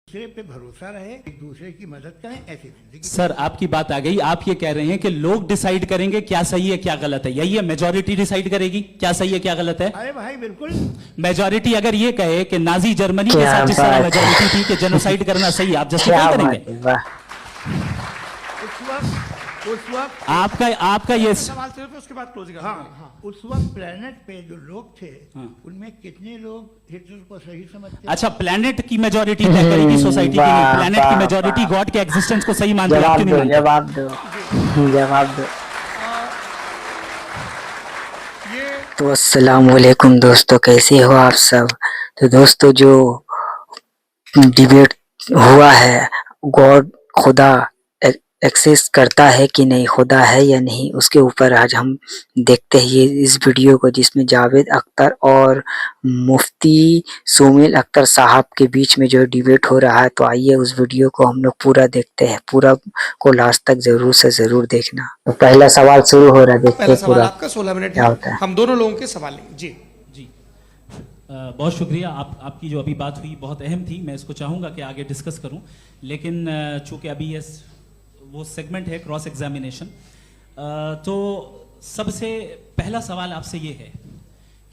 दूसरे पे भरोसा रहे, एक दूसरे की मदद करें, ऐसी जिंदगी। सर आपकी बात आ गई। आप ये कह रहे हैं कि लोग डिसाइड करेंगे क्या सही है क्या गलत है, यही है? मेजॉरिटी डिसाइड करेगी क्या सही है क्या गलत है? अरे भाई बिल्कुल। मेजॉरिटी अगर ये कहे कि नाजी जर्मनी के साथ जिस तरह मेजॉरिटी थी कि जेनोसाइड करना सही, आप जस्टिफाई करेंगे? उस वक्त आपका ये सवाल सिर्फ उसके बाद क्लोज कर। हाँ, उस वक्त प्लेनेट पे जो लोग थे उनमें कितने लोग हिटलर को सही समझते? अच्छा, प्लेनेट की मेजॉरिटी तय करेगी सोसाइटी की नहीं, प्लेनेट की मेजॉरिटी गॉड के एग्जिस्टेंस को सही मानती है? जवाब दो। तो अस्सलाम वालेकुम दोस्तों, कैसे हो आप सब? तो दोस्तों, जो डिबेट हुआ है, गॉड खुदा एक्सेस करता है कि नहीं, खुदा है या नहीं, उसके ऊपर आज हम देखते हैं इस वीडियो को, जिसमें जावेद अख्तर और मुफ्ती सुमेल अख्तर साहब के बीच में जो डिबेट हो रहा है। तो आइए उस वीडियो को हम लोग पूरा देखते हैं, पूरा को लास्ट तक जरूर से जरूर देखना। तो पहला सवाल शुरू हो रहा है, देखते हैं पूरा आपका 16 मिनट क्या होता है। हम दोनों लोगों के सवाल लेंगे। जी जी, बहुत शुक्रिया। आपकी जो अभी बात हुई बहुत अहम थी, मैं इसको चाहूँगा कि आगे डिस्कस करूँ, लेकिन चूँकि अभी ये वो सेगमेंट है क्रॉस एग्जामिनेशन, तो सबसे पहला सवाल आपसे ये है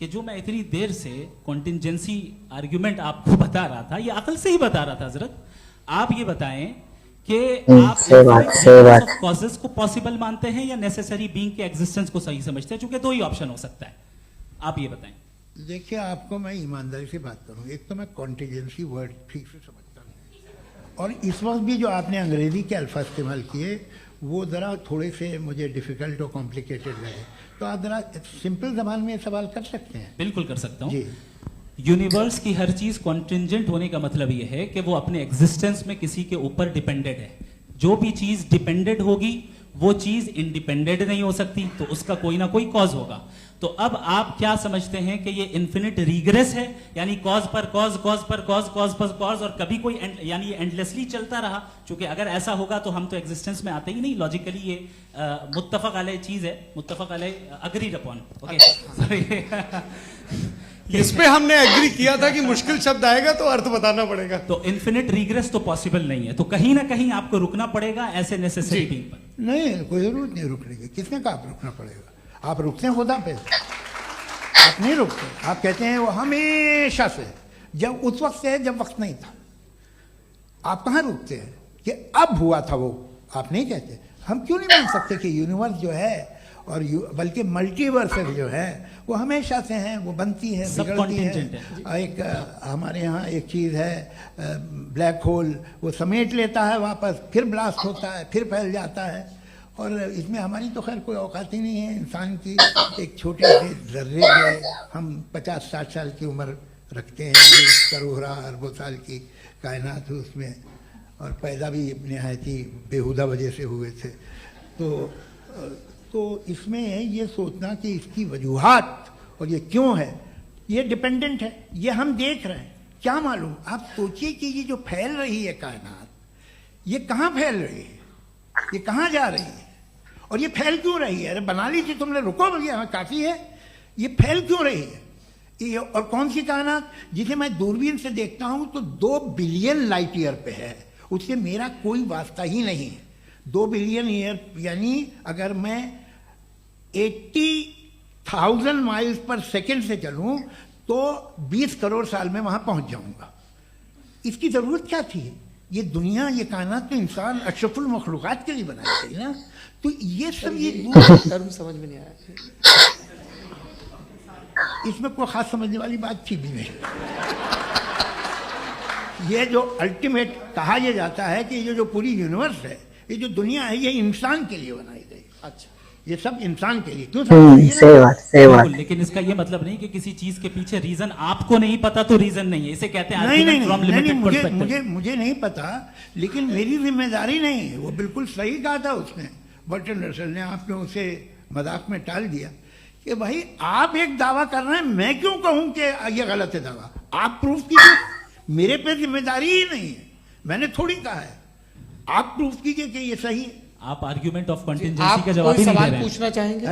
कि जो मैं इतनी देर से कॉन्टिंजेंसी आर्ग्यूमेंट आपको बता रहा था, ये अकल से ही बता रहा था हजरत, आप ये बताएं कि आप कॉजेस को पॉसिबल मानते हैं या नेसेसरी बीइंग के एग्जिस्टेंस को सही समझते हैं? क्योंकि दो ही ऑप्शन हो सकता है, आप ये बताएं। देखिए, आपको मैं ईमानदारी से बात करूं, एक तो मैं कॉन्टिजेंसी वर्ड ठीक से समझता नहीं, और इस वक्त भी जो आपने अंग्रेजी के अल्फाज इस्तेमाल किए वो ज़रा थोड़े से मुझे डिफ़िकल्ट और कॉम्प्लिकेटेड लगे, तो आप ज़रा सिंपल ज़बान में सवाल कर सकते हैं? बिल्कुल कर सकता हूँ जी। यूनिवर्स की हर चीज कॉन्टिंजेंट होने का मतलब यह है कि वो अपने एग्जिस्टेंस में किसी के ऊपर डिपेंडेंट है। जो भी चीज डिपेंडेंट होगी वो चीज इंडिपेंडेंट नहीं हो सकती, तो उसका कोई ना कोई कॉज होगा। तो अब आप क्या समझते हैं कि ये इन्फिनिट रीग्रेस है, यानी कॉज पर कॉज, कॉज पर कॉज, कॉज पर कॉज, और कभी कोई यानी ये एंडलेसली चलता रहा? क्योंकि अगर ऐसा होगा तो हम तो एग्जिस्टेंस में आते ही नहीं। लॉजिकली ये मुत्तफक अलैह चीज है, मुत्तफक अलैह अग्रीड अपॉन। इस पे हमने एग्री किया था कि मुश्किल शब्द आएगा तो अर्थ बताना पड़ेगा। तो इन्फिनिट रिग्रेस तो पॉसिबल नहीं है, तो कहीं ना कहीं आपको रुकना पड़ेगा ऐसे नेसेसरी बीइंग पर। नहीं, कोई जरूरत नहीं रुकने की। किसने कहा आप रुकना पड़ेगा? आप रुकते हैं खुदा पे, आप नहीं रुकते। आप कहते हैं वो हमेशा से, जब उस वक्त से है जब वक्त नहीं था। आप कहाँ रुकते हैं कि अब हुआ था वो? आप नहीं कहते। हम क्यों नहीं मान सकते कि यूनिवर्स जो है और बल्कि मल्टीवर्सेस जो है वो हमेशा से हैं, वो बनती है, बिगड़ती है। एक हमारे यहाँ एक चीज़ है ब्लैक होल, वो समेट लेता है वापस, फिर ब्लास्ट होता है, फिर फैल जाता है। और इसमें हमारी तो खैर कोई औकात ही नहीं है इंसान की। एक छोटे से जर्रे में हम 50-60 साल की उम्र रखते हैं, करोड़ों अरबों साल की कायनात है उसमें, और पैदा भी नहायत ही बेहुदा वजह से हुए थे। तो इसमें ये सोचना कि इसकी वजूहात और ये क्यों है, ये डिपेंडेंट है, ये हम देख रहे हैं, क्या मालूम। आप सोचिए कि ये जो फैल रही है कायनात, ये कहाँ फैल रही है, ये कहाँ जा रही है, और ये फैल क्यों रही है? अरे बना ली थी तुमने, रुको भैया, हाँ काफ़ी है। ये फैल क्यों रही है? ये और कौन सी कायनात जिसे मैं दूरबीन से देखता हूँ तो 2 बिलियन लाइट ईयर पे है, उससे मेरा कोई वास्ता ही नहीं है। 2 बिलियन ईयर यानी अगर मैं 80,000 माइल्स पर सेकेंड से चलूं तो 20 करोड़ साल में वहां पहुंच जाऊंगा। इसकी जरूरत क्या थी? ये दुनिया, ये कायनात तो इंसान अशरफुल मखलूकात के लिए बनाई गई ना। तो ये सब ये टर्म समझ में नहीं आया, इसमें कोई खास समझने वाली बात थी भी नहीं। ये जो अल्टीमेट कहा यह जाता है कि ये जो पूरी यूनिवर्स है, ये जो दुनिया है, ये इंसान के लिए बनाई गई। अच्छा, ये सब इंसान के लिए। क्यों? सही बात। लेकिन इसका ये मतलब नहीं कि किसी चीज के पीछे रीजन आपको नहीं पता तो रीजन नहीं है, इसे कहते हैं नहीं, मुझे नहीं पता, लेकिन मेरी जिम्मेदारी नहीं है। वो बिल्कुल सही कहा था उसने, बर्टन रसल ने। आपने उसे मजाक में टाल दिया कि भाई आप एक दावा कर रहे हैं, मैं क्यों कहूं कि ये गलत है दावा? आप प्रूफ कीजिए, मेरे पे जिम्मेदारी ही नहीं है, मैंने थोड़ी कहा है। आप प्रूफ कीजिए कि ये सही है। आप आर्ग्यूमेंट ऑफ कंटिंजेंसी का जवाब ही नहीं दे रहे हैं। पूछना चाहेंगे?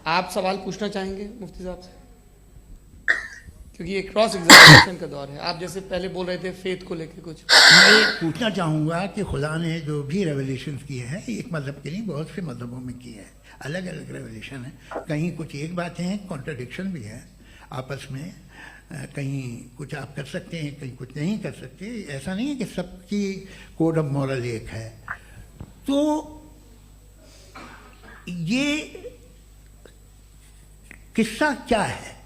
आप सवाल पूछना चाहेंगे मुफ्ती साहब से? क्योंकि ये क्रॉस एग्जामिनेशन का दौर है। आप जैसे पहले बोल रहे थे फेथ को लेकर कुछ, मैं ये पूछना चाहूँगा कि खुदा ने जो भी रेवल्यूशन किए हैं, एक मज़हब के नहीं बहुत से मज़हबों में किए हैं, अलग अलग रेवल्यूशन है। कहीं कुछ एक बातें हैं, कॉन्ट्रडिक्शन भी है आपस में, कहीं कुछ आप कर सकते हैं, कहीं कुछ नहीं कर सकते। ऐसा नहीं है कि सबकी कोड ऑफ मॉरल एक है। तो ये किस्सा क्या है?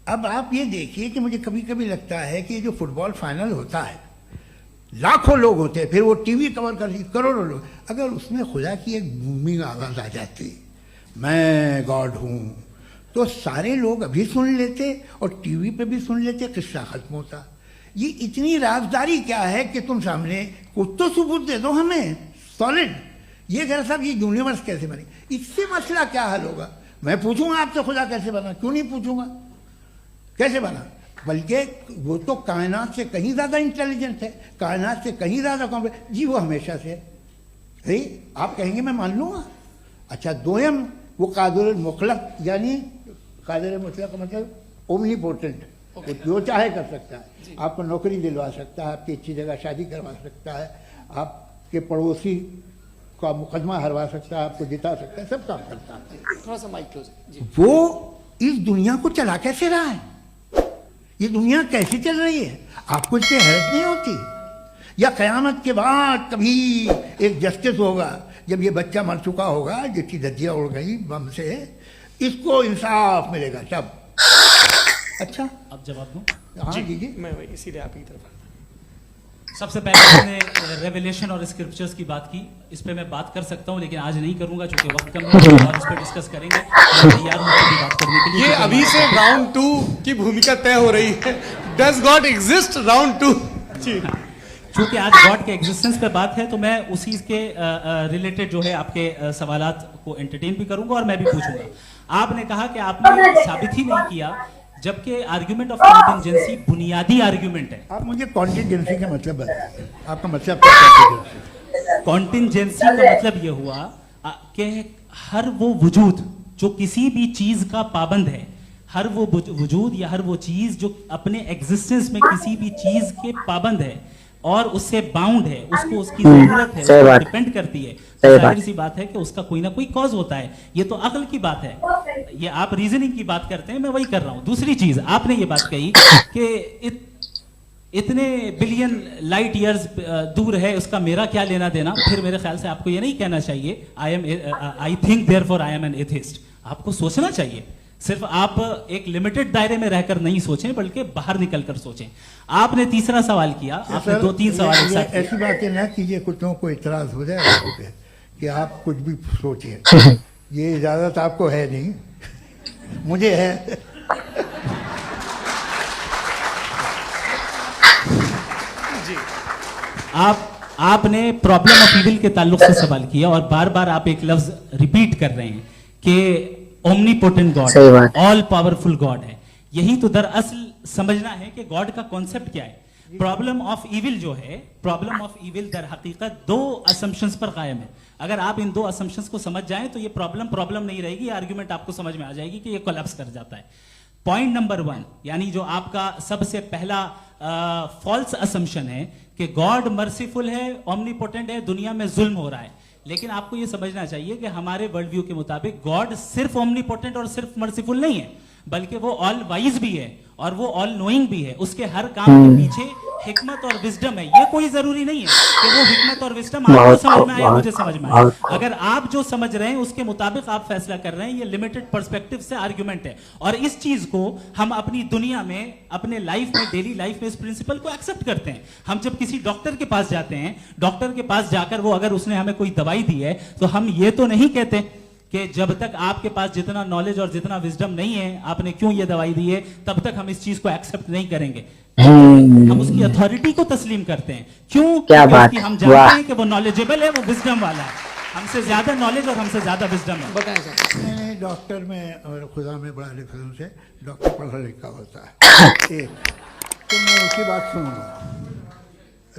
अब आप ये देखिए कि मुझे कभी कभी लगता है कि ये जो फुटबॉल फाइनल होता है, लाखों लोग होते हैं, फिर वो टीवी कवर कर करोड़ों लोग, अगर उसमें खुदा की एक बूमिंग आवाज़ आ जाती, मैं गॉड हूँ, तो सारे लोग अभी सुन लेते और टीवी पे भी सुन लेते, किस्सा खत्म होता। ये इतनी राजदारी क्या है कि तुम सामने कुछ तो सबूत दे दो हमें सॉलिड। ये कह साहब ये यूनिवर्स कैसे बनी, इससे मसला क्या हल होगा? मैं पूछूंगा आपसे खुदा कैसे बना? क्यों नहीं पूछूंगा कैसे बना? बल्कि वो तो कायनात से कहीं ज़्यादा इंटेलिजेंट है, कायनात से कहीं ज़्यादा कॉम्प्लेक्स। जी वो हमेशा से है, आप कहेंगे मैं मान लूँगा। अच्छा दोयम वो कादिर मुतलक, यानी कादिर मुतलक का मतलब ओमनीपोटेंट, वो जो चाहे कर सकता है, आपको नौकरी दिलवा सकता है, आपकी अच्छी जगह शादी करवा सकता है, आपके पड़ोसी का मुकदमा हरवा सकता है, आपको जिता सकता है, सब काम करता है। थोड़ा सा माइक क्लोज जी। वो इस दुनिया को चला कैसे रहा है? ये दुनिया कैसे चल रही है? आपको इससे हैरत नहीं होती? या क़यामत के बाद कभी एक जस्टिस होगा, जब ये बच्चा मर चुका होगा जिसकी धज्जियाँ उड़ गई बम से, इसको इंसाफ मिलेगा तब। अच्छा अब जवाब दूं? हाँ दीजिए। मैं वही इसीलिए आप की तरफ। सबसे पहले आपने रेवलेशन और स्क्रिप्चर्स की बात की, इस पे मैं बात कर सकता हूँ लेकिन आज नहीं करूंगा क्योंकि वक्त कम है, और इस पे डिस्कस करेंगे। मैं तैयार हूँ इसकी बात करने के लिए। ये अभी से राउंड 2 की भूमिका तय हो रही है। Does God exist round 2? जी चूंकि आज गॉड के एग्जिस्टेंस पे बात है तो मैं उसी के रिलेटेड जो है आपके सवालात को एंटरटेन भी करूंगा और मैं भी पूछूंगा। आपने कहा कि आपने साबित ही नहीं किया, जबकि आर्ग्यूमेंट ऑफ कॉन्टिंजेंसी बुनियादी आर्ग्यूमेंट है। आप मुझे कॉन्टिंजेंसी का मतलब बताइए, आपका मतलब क्या है? कॉन्टिंजेंसी का मतलब यह हुआ कि हर वो वजूद जो किसी भी चीज का पाबंद है, हर वो वजूद या हर वो चीज जो अपने एग्जिस्टेंस में किसी भी चीज के पाबंद है और उससे बाउंड है, उसको उसकी जरूरत है, उसको डिपेंड करती है, तो जाहिर सी बात है कि उसका कोई ना कोई कॉज होता है। ये तो अक्ल की बात है, ये आप रीजनिंग की बात करते हैं, मैं वही कर रहा हूं। दूसरी चीज आपने ये बात कही कि इतने बिलियन लाइट ईयर्स दूर है, उसका मेरा क्या लेना देना। फिर मेरे ख्याल से आपको ये नहीं कहना चाहिए I think therefore I am an atheist. आपको सोचना चाहिए, सिर्फ आप एक लिमिटेड दायरे में रहकर नहीं सोचें बल्कि बाहर निकलकर सोचें। आपने तीसरा सवाल किया, आपने 2-3 सवाल एक साथ ऐसी बातें ना कीजिए, कुछ लोगों को इतराज हो जाए कि आप कुछ भी सोचिए। ये इजाजत आपको है नहीं, मुझे है। आपने प्रॉब्लम ऑफ इविल के ताल्लुक से सवाल किया और बार बार आप एक लफ्ज रिपीट कर रहे हैं कि omnipotent God, all powerful God है। यही तो दरअसल समझना है कि गॉड का कॉन्सेप्ट क्या है। प्रॉब्लम ऑफ इविल जो है, प्रॉब्लम ऑफ इविल दर हकीकत 2 असम्पशंस पर कायम है। अगर आप इन 2 असम्पशंस को समझ जाएं तो ये प्रॉब्लम नहीं रहेगी, आर्ग्यूमेंट आपको समझ में आ जाएगी कि ये कोलैप्स कर जाता है। पॉइंट नंबर 1, यानी जो आपका सबसे पहला फॉल्स असम्पशन है कि गॉड मर्सीफुल है, ओमनीपोटेंट है, दुनिया में जुल्म हो रहा है। लेकिन आपको यह समझना चाहिए कि हमारे वर्ल्ड व्यू के मुताबिक गॉड सिर्फ ओमनीपोटेंट और सिर्फ मर्सीफुल नहीं है, बल्कि वो ऑल वाइज भी है और वो ऑल नोइंग भी है। उसके हर काम के पीछे हिकमत और विजडम है। ये कोई जरूरी नहीं है कि वो हिकमत और विजडम आपको समझ में आए, मुझे समझ में आए। अगर आप जो समझ रहे हैं उसके मुताबिक आप फैसला कर रहे हैं, ये लिमिटेड पर्सपेक्टिव से आर्ग्यूमेंट है। और इस चीज को हम अपनी दुनिया में, अपने लाइफ में, डेली लाइफ में इस प्रिंसिपल को एक्सेप्ट करते हैं। हम जब किसी डॉक्टर के पास जाते हैं, डॉक्टर के पास जाकर वो अगर उसने हमें कोई दवाई दी है तो हम ये तो नहीं कहते कि जब तक आपके पास जितना नॉलेज और जितना विजडम नहीं है, आपने क्यों ये दवाई दी है, तब तक हम इस चीज को एक्सेप्ट नहीं करेंगे। हम उसकी अथॉरिटी को तस्लीम करते हैं। क्यों? क्योंकि हम जानते हैं कि वो नॉलेजेबल है, वो विजडम वाला है, हमसे ज्यादा नॉलेज और हमसे ज्यादा विजडम है। बताएं सर। मैंने डॉक्टर में और खुदा में बड़ा डिफरेंस है। डॉक्टर पढ़ा लिखा होता है एक, तो मैं उसकी बात सुनूंगा,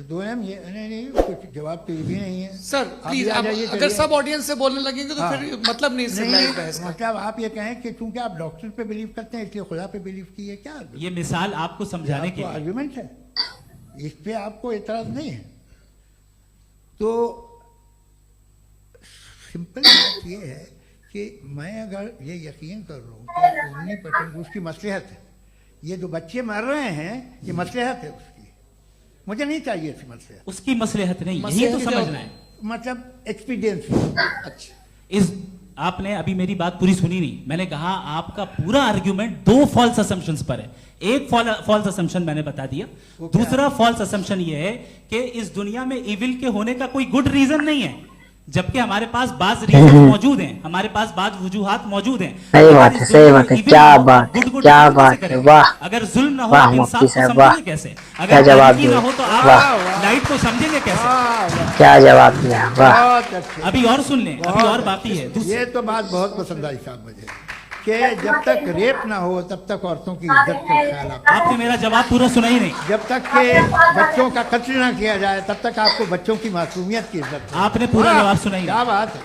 दो एम ये नहीं कुछ जवाब तो ये भी नहीं है सर आप प्लीज भी आ आप जाइए, अगर चलिए। सब ऑडियंस से बोलने लगेंगे तो हाँ। फिर मतलब नहीं इससे लाइव बहस का। मतलब आप ये कहें कि चूंकि आप डॉक्टर पे बिलीव करते हैं इसलिए खुदा पे बिलीव किए क्या ये मिसाल आपको समझाने के लिए आर्ग्यूमेंट है, इस पे आपको एतराज नहीं है। तो सिंपल बात ये है कि मैं अगर ये यकीन कर लूँ कि 19% उसकी मसलहत है, ये जो बच्चे मर रहे हैं ये मसलहत है उसकी, मुझे नहीं चाहिए इसकी मसलहत, उसकी मसलहत नहीं, यही मसलहत तो क्या समझना है। मतलब एक्सपीरियंस। अच्छा इस आपने अभी मेरी बात पूरी सुनी नहीं। मैंने कहा आपका पूरा आर्ग्यूमेंट दो फॉल्स असम्पशंस पर है। एक फॉल्स असम्पशन मैंने बता दिया, दूसरा फॉल्स असम्पशन ये है कि इस दुनिया में इविल के होने का कोई गुड रीजन नहीं है, जबकि हमारे पास बाज रीजन मौजूद हैं, हमारे पास बाज वजूहात मौजूद हैं। सही बात है, सही बात है। क्या बात है, क्या बात है, वाह। अगर जुल्म ना हो वाह आप इंसाफ मुफ्ती को साहब, वाह। समझेंगे कैसे? क्या अगर जवाब तारीकी ना दिया, हो तो वाह। आप लाइट को समझेंगे कैसे? क्या जवाब दिया, वाह। बहुत अच्छे। अभी और सुन लें, अभी और बाकी है। ये तो बात बहुत पसंद आई साहब मुझे कि जब तक रेप ना हो तब तक औरतों की इज्जत का ख्याल आता है। आपने मेरा जवाब पूरा सुना ही नहीं। जब तक के बच्चों का कत्ल ना किया जाए तब तक आपको बच्चों की मासूमियत की इज्जत है। आपने पूरा वाह, जवाब सुना ही क्या नहीं। बात है,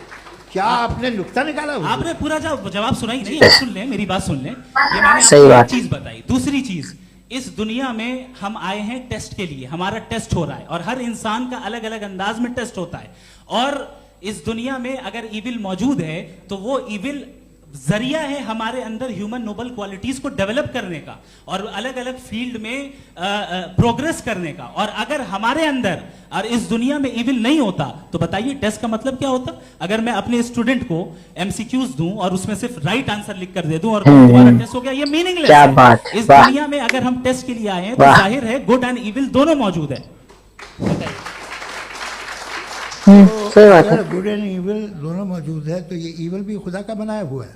क्या आपने नुक्ता निकाला हुआ? आपने पूरा जवाब सुना ही नहीं। आप सुन लें, मेरी बात सुन लें। ये मैंने सही आपको एक बात। चीज बताई। दूसरी चीज, इस दुनिया में हम आए हैं टेस्ट के लिए, हमारा टेस्ट हो रहा है और हर इंसान का अलग अलग अंदाज में टेस्ट होता है। और इस दुनिया में अगर इविल मौजूद है तो वो इविल जरिया है हमारे अंदर ह्यूमन नोबल क्वालिटीज को डेवलप करने का और अलग अलग फील्ड में प्रोग्रेस करने का। और अगर हमारे अंदर और इस दुनिया में इविल नहीं होता तो बताइए टेस्ट का मतलब क्या होता? अगर मैं अपने स्टूडेंट को एमसीक्यूज दूं और उसमें सिर्फ राइट आंसर लिख कर दे दूं और तुम्हारा टेस्ट हो गया, ये मीनिंगलेस क्या है। बात, इस वाह। दुनिया में अगर हम टेस्ट के लिए आए हैं तो वाह। जाहिर है गुड एंड इविल दोनों मौजूद है। सही बात है। अगर गुड एंड इविल दोनों मौजूद है तो ये इविल भी खुदा का बनाया हुआ है।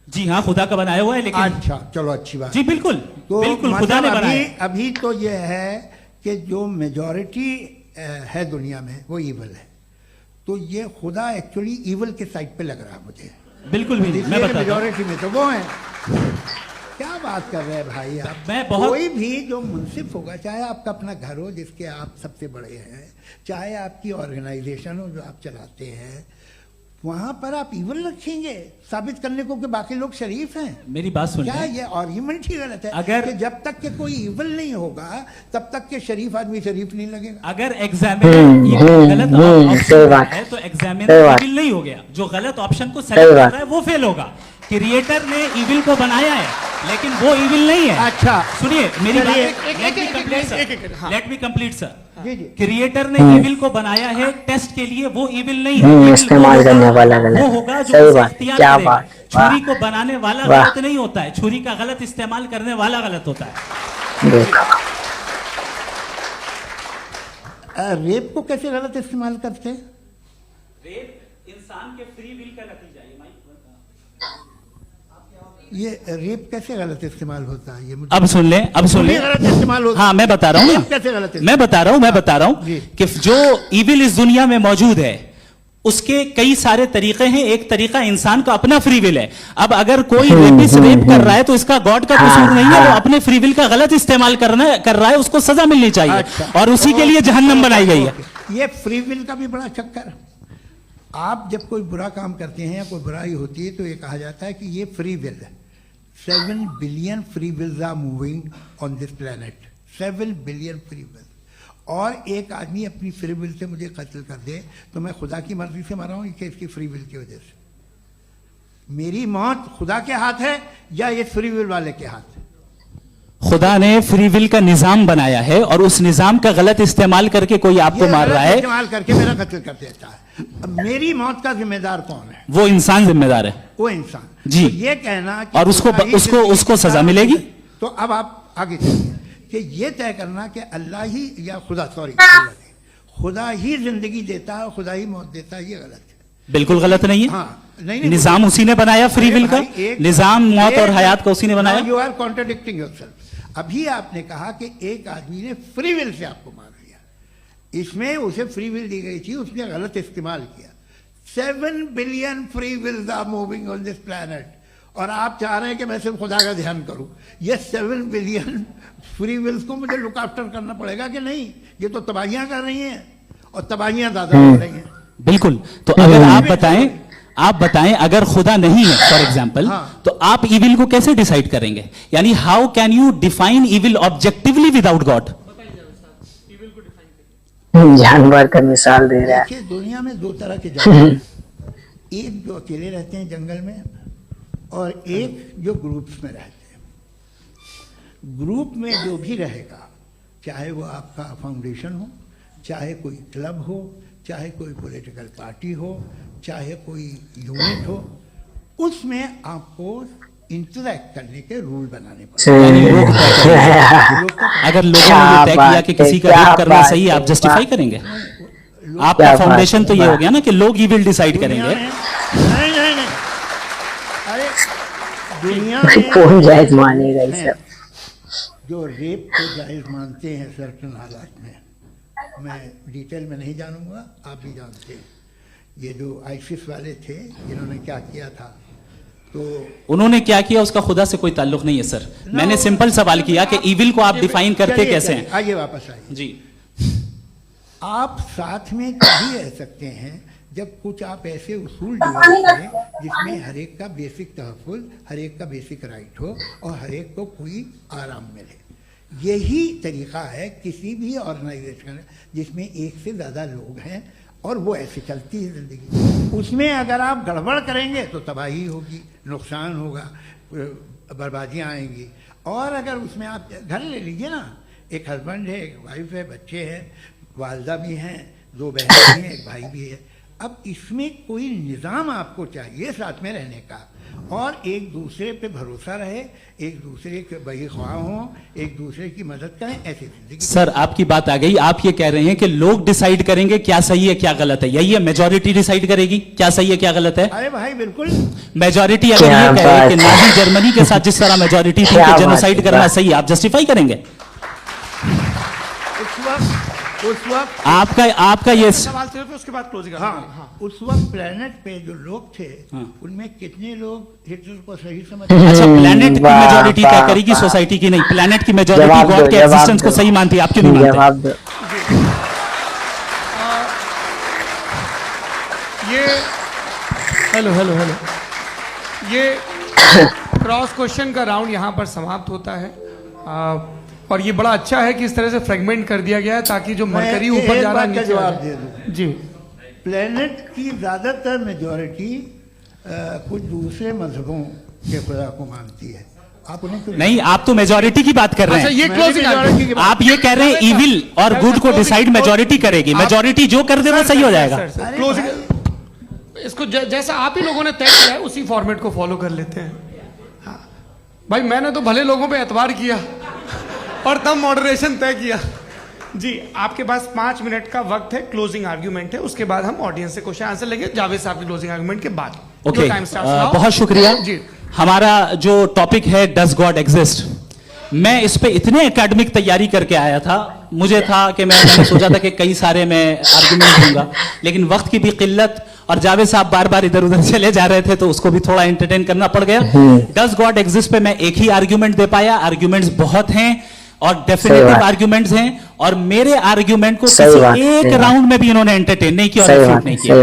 जी हाँ, खुदा का बनाया हुआ है, लेकिन अच्छा चलो अच्छी बात। जी बिल्कुल तो बिल्कुल खुदा मतलब ने बनाया। अभी तो ये है कि जो मेजॉरिटी है दुनिया में वो इविल है, तो ये खुदा एक्चुअली इविल के साइड पे लग रहा है मुझे। बिल्कुल भी नहीं, मैं इसलिए बताता हूं। मेजॉरिटी में तो वो है। क्या बात कर रहे हैं भाई आप? मैं बहुत- कोई भी जो मुंसिफ होगा, चाहे आपका अपना घर हो जिसके आप सबसे बड़े हैं, चाहे आपकी ऑर्गेनाइजेशन हो जो आप चलाते हैं, वहां पर आप इविल रखेंगे साबित करने को कि बाकी लोग शरीफ हैं। मेरी बात सुन क्या लें। ये आर्ग्यूमेंट ही गलत है? अगर- कि जब तक के कोई इविल नहीं होगा तब तक के शरीफ आदमी शरीफ नहीं लगेगा। अगर एग्जामिनर गलत सही ऑप्शन बात। है तो सही एग्जामिनर बात। इविल नहीं हो गया। जो गलत ऑप्शन को सेलेक्ट सही कर बात। रहा है वो फेल होगा। क्रिएटर ने इविल को बनाया है लेकिन वो इविल नहीं है। अच्छा सुनिए मेरी बात, चलिए, लेट मी कंप्लीट सर। जी जी क्रिएटर ने इविल को बनाया है टेस्ट के लिए, वो इविल नहीं है। इविल इस्तेमाल वो करने होगा- वाला गलत वो है। होगा जो सही उसे बात, इख्तियार क्या करेगा। बात, छुरी वाह। को बनाने वाला वाह। गलत नहीं होता है, छुरी का गलत इस्तेमाल करने वाला गलत होता है। देखो रेप को कैसे गलत इस्तेमाल करते हैं? रेप इंसान के फ्री विल का नतीजा है। ये रेप कैसे गलत इस्तेमाल होता है? ये मुझे अब सुन लें, अब सुन ये लें। गलत इस्तेमाल होता है। हाँ मैं बता रहा हूँ रेप ना, कैसे गलत इस्तेमाल? मैं बता रहा हूँ जी। कि जो इविल इस दुनिया में मौजूद है उसके कई सारे तरीके हैं। एक तरीका इंसान का अपना फ्री विल है। अब अगर कोई रेपिस्ट रेप कर रहा है तो इसका गॉड का कसूर नहीं है, वो अपने फ्री विल का गलत इस्तेमाल कर रहा है, उसको सजा मिलनी चाहिए। अच्छा। और उसी के लिए जहन्नम बनाई गई है। ये फ्री विल का भी बड़ा चक्कर। आप जब कोई बुरा काम करते हैं या कोई बुराई होती है तो ये कहा जाता है कि ये फ्री विल है। 7 billion free wills are moving on this planet. 7 billion free will. और एक आदमी अपनी फ्री विल से मुझे कत्ल कर दे तो मैं खुदा की मर्जी से मरा हूं कि इसकी फ्री विल की वजह से? मेरी मौत खुदा के हाथ है या ये फ्री विल वाले के हाथ है? खुदा ने फ्री विल का निजाम बनाया है और उस निजाम का गलत इस्तेमाल करके कोई आपको ये मार गलत रहा है, इस्तेमाल करके मेरा कत्ल कर देता है। अब मेरी मौत का जिम्मेदार कौन है? वो इंसान जिम्मेदार है। वो इंसान। जी। तो ये कहना कि और उसको- खुदा ही उसको- जिंदगी उसको देता सजा है, मिलेगी? तो अब आप आगे चलिए कि ये तय करना कि अल्लाह ही या खुदा खुदा ही जिंदगी देता है, खुदा ही मौत देता है, ये गलत है। बिल्कुल गलत नहीं है। हाँ नहीं निजाम उसी ने बनाया फ्री विल का। निजाम मौत और हयात का उसी ने बनाया। You are contradicting yourself. अभी आपने कहा कि एक आदमी ने फ्री विल से आपको मार दिया, इसमें उसे फ्री विल दी गई थी, उसने गलत इस्तेमाल किया। 7 billion free wills are moving on this planet और आप चाह रहे हैं कि मैं सिर्फ खुदा का ध्यान करूं। ये 7 बिलियन फ्री विल्स को मुझे लुक आफ्टर करना पड़ेगा कि नहीं? ये तो तबाहियां कर रही हैं और तबाहियां ज्यादा हो रही हैं। बिल्कुल। तो अगर आप बताएं अगर खुदा नहीं है फॉर एग्जाम्पल, तो आप इविल को कैसे डिसाइड करेंगे? यानी how can you define evil objectively without God? जानवर का मिसाल दे रहा है। देखिए, दुनिया में 2 तरह के जानवर हैं। एक जो अकेले रहते हैं जंगल में, और एक जो ग्रुप्स में रहते हैं। ग्रुप में जो भी रहेगा, चाहे वो आपका फाउंडेशन हो, चाहे कोई क्लब हो, चाहे कोई पॉलिटिकल पार्टी हो, चाहे कोई यूनिट हो, उसमें आपको इंटरैक्ट करने के रूल बनाने पड़ेंगे। अगर लोगों ने ये तय किया कि किसी का रेप करना सही है, आप जस्टिफाई करेंगे? आपका फाउंडेशन तो ये हो गया ना कि लोग ही विल डिसाइड करेंगे। नहीं नहीं नहीं, अरे दुनिया में कौन जायज मानेगा ये सब? जो रेप को जायज मानते हैं सर्टन हालात में, मैं डिटेल में नहीं जानूंगा, आप भी जानते हैं। ये जो आईसिस वाले थे, इन्होंने क्या किया था, तो उन्होंने क्या किया उसका खुदा से कोई ताल्लुक नहीं है सर। मैंने सिंपल सवाल किया कि इविल को आप डिफाइन करते कैसे हैं? आइए वापस आइए जी। आप साथ में तभी रह सकते हैं जब कुछ आप ऐसे उसूल डेवलप करें जिसमें हर एक का बेसिक तहफ़्फ़ुज़, हर एक का बेसिक राइट हो और हर एक को कोई आराम मिले। यही तरीका है किसी भी ऑर्गेनाइजेशन जिसमें एक से ज़्यादा लोग हैं और वो ऐसे चलती है ज़िंदगी। उसमें अगर आप गड़बड़ करेंगे तो तबाही होगी, नुकसान होगा, बर्बादियाँ आएंगी। और अगर उसमें आप घर ले लीजिए ना, एक हस्बैंड है, एक वाइफ है, बच्चे हैं, वालदा भी हैं, 2 बहनें भी हैं, एक भाई भी है। अब इसमें कोई निज़ाम आपको चाहिए साथ में रहने का, और एक दूसरे पे भरोसा रहे, एक दूसरे के बहीख्वाह हों, एक दूसरे की मदद करें, ऐसी जिंदगी। सर आपकी बात आ गई। आप ये कह रहे हैं कि लोग डिसाइड करेंगे क्या सही है क्या गलत है, यही है? मेजॉरिटी डिसाइड करेगी क्या सही है क्या गलत है? अरे भाई बिल्कुल। मेजॉरिटी अगर ये कहे कि नाज़ी जर्मनी के साथ जिस तरह मेजॉरिटी थी कि जेनोसाइड करना सही है, आप जस्टिफाई करेंगे? उस वक्त आपका ये सवाल सिर्फ उसके बाद क्लोजिंग। हाँ, उस वक्त प्लेनेट पे जो लोग थे, उनमें कितने लोग हिटलर को सही समझते? अच्छा, प्लेनेट की मेजॉरिटी तय करेगी, सोसाइटी की नहीं। प्लेनेट की मेजॉरिटी गॉड के एग्जिस्टेंस को सही मानती है, आप क्यों नहीं मानते? ये हेलो ये क्रॉस क्वेश्चन का राउंड यहाँ पर समाप्त होता है। और ये बड़ा अच्छा है कि इस तरह से फ्रेगमेंट कर दिया गया है ताकि जो मरकरी ऊपर जा रहा है नीचे जवाब दे दूं। जी। प्लेनेट की ज्यादातर मेजॉरिटी कुछ दूसरे मजहबों के खुदा को मानती है। आप उन्हें क्यों नहीं? आप तो मेजॉरिटी की बात कर रहे हैं। अच्छा, ये क्लोजिंग आप ये कह रहे हैं इविल और गुड को डिसाइड मेजॉरिटी करेगी, मेजॉरिटी जो कर दे वो सही हो जाएगा। क्लोजिंग इसको जैसा आप ही लोगों ने तय किया है उसी फॉर्मेट को फॉलो कर लेते हैं। हाँ भाई, मैंने तो भले लोगों पे एतबार किया और तब मॉडरेशन तय किया। जी, आपके पास 5 मिनट का वक्त है, क्लोजिंग आर्ग्यूमेंट है, उसके बाद हम ऑडियंस से क्वेश्चन आंसर लेंगे जावेद साहब के क्लोजिंग आर्ग्यूमेंट के बाद। ओके, बहुत शुक्रिया जी। हमारा जो टॉपिक है डज गॉड एग्जिस्ट, मैं इस पे इतने एकेडमिक तैयारी करके आया था, मुझे था कि मैंने सोचा था कि कई सारे मैं आर्ग्यूमेंट दूंगा, लेकिन वक्त की भी किल्लत और जावेद साहब बार बार इधर उधर चले जा रहे थे तो उसको भी थोड़ा एंटरटेन करना पड़ गया। डज गॉड एग्जिस्ट पे मैं एक ही आर्ग्यूमेंट दे पाया। आर्ग्यूमेंट्स बहुत हैं और डेफिनेटिव आर्ग्यूमेंट्स हैं, और मेरे आर्ग्यूमेंट को किसी एक राउंड में भी इन्होंने एंटरटेन नहीं किया और रिफ्यूट नहीं किया।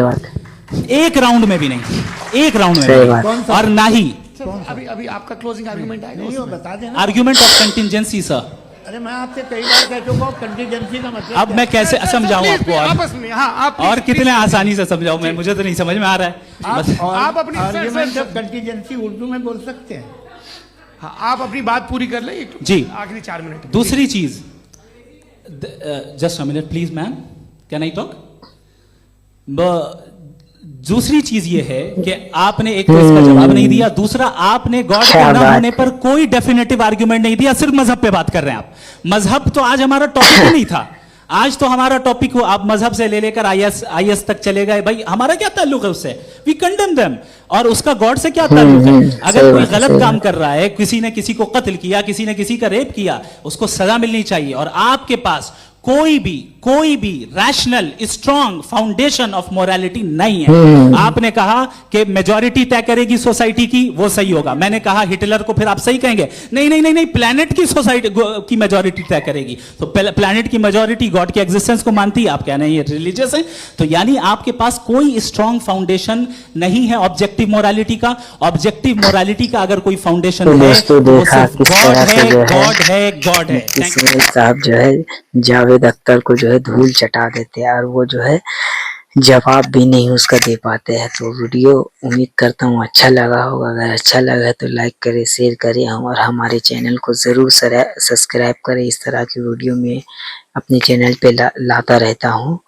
एक राउंड में भी नहीं, एक राउंड में भी, और ना ही अभी आपका क्लोजिंग आर्ग्यूमेंट आएगा, नहीं, वो बता देना। Argument of contingency sir. अरे मैं आपसे कई बार कह चुका हूं कंटीजेंसी का मतलब अब मैं कैसे समझाऊं आपको? आपस में हाँ, आप और कितने आसानी से समझाऊं मैं, मुझे तो नहीं समझ में आ रहा है। आप अपनी आर्ग्यूमेंट ऑफ कंटीजेंसी उर्दू में बोल सकते हैं। हाँ, आप अपनी बात पूरी कर लें जी, आखिरी 4 मिनट। दूसरी चीज, just a minute please ma'am, can I talk? दूसरी चीज ये है कि आपने एक तो इसका जवाब नहीं दिया, दूसरा आपने गॉड के ना होने पर कोई डेफिनेटिव आर्ग्यूमेंट नहीं दिया, सिर्फ मजहब पे बात कर रहे हैं आप। मजहब तो आज हमारा टॉपिक ही नहीं था। आज तो हमारा टॉपिक हो, आप मजहब से ले लेकर आईएस तक चले गए। भाई हमारा क्या ताल्लुक है उससे? We condemn them. और उसका गॉड से क्या ताल्लुक है? अगर कोई गलत काम कर रहा है, किसी ने किसी को कत्ल किया, किसी ने किसी का रेप किया, उसको सजा मिलनी चाहिए। और आपके पास कोई भी rational strong foundation of morality नहीं है। आपने कहा कि मेजॉरिटी तय करेगी सोसाइटी की, वो सही होगा। मैंने कहा हिटलर को फिर आप सही कहेंगे, नहीं नहीं नहीं नहीं, प्लैनेट की सोसाइटी की मेजॉरिटी तय करेगी। तो प्लैनेट की मेजॉरिटी गॉड के एग्जिस्टेंस को मानती है, आप कह रहे हैं ये रिलीजियस है। तो यानी आपके पास कोई स्ट्रांग फाउंडेशन नहीं है ऑब्जेक्टिव मोरालिटी का। ऑब्जेक्टिव मोरालिटी का अगर कोई फाउंडेशन तो है दोस्तों तो वो देखा सिर्फ किस गॉड तरह से है, जो है गॉड है, गॉड है। Thank you. किशोर साहब जो है जावेद अख्तर को जो है धूल चटा देते हैं और वो जो है जवाब भी नहीं उसका दे पाते हैं। तो वीडियो उम्मीद करता हूँ अच्छा लगा होगा। अगर अच्छा लगा तो लाइक करें, शेयर करें और हमारे चैनल को ज़रूर सब्सक्राइब करें। इस तरह की वीडियो में अपने चैनल पे लाता रहता हूँ।